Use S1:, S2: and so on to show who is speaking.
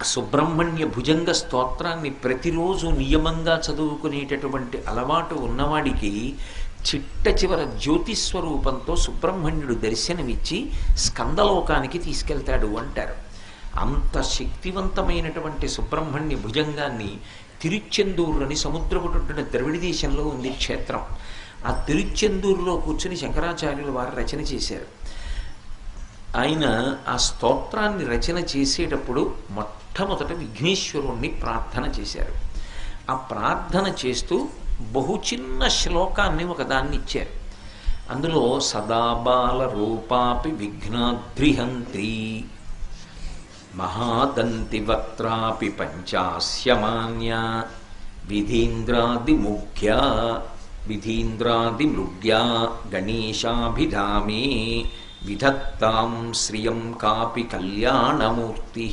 S1: సుబ్రహ్మణ్య భుజంగ స్తోత్రాన్ని ప్రతిరోజు నియమంగా చదువుకునేటటువంటి అలవాటు ఉన్నవాడికి చిట్ట చివర జ్యోతిస్వరూపంతో సుబ్రహ్మణ్యుడు దర్శనమిచ్చి స్కందలోకానికి తీసుకెళ్తాడు అంటారు. అంత శక్తివంతమైనటువంటి సుబ్రహ్మణ్య భుజంగాన్ని తిరుచెందూరు అని సముద్రపుటొడ్డున ద్రవిడ దేశంలో ఉంది క్షేత్రం. ఆ తిరుచెందూరులో కూర్చుని శంకరాచార్యులు వారు రచన చేశారు. ఆయన ఆ స్తోత్రాన్ని రచన చేసేటప్పుడు మొట్టమొదట విఘ్నేశ్వరుణ్ణి ప్రార్థన చేశారు. ఆ ప్రార్థన చేస్తూ బహు చిన్న శ్లోకాన్ని ఒకదాన్ని ఇచ్చారు. అందులో సదాబాల రూపాపి విఘ్నాద్రిహంత్రి మహాదంతి వక్త్రాపి పంచాస్యమాన్య విధీంద్రాదిమృగ్యా గణేశాభిధామే విధత్తాం శ్రియం కాపి కళ్యాణమూర్తి.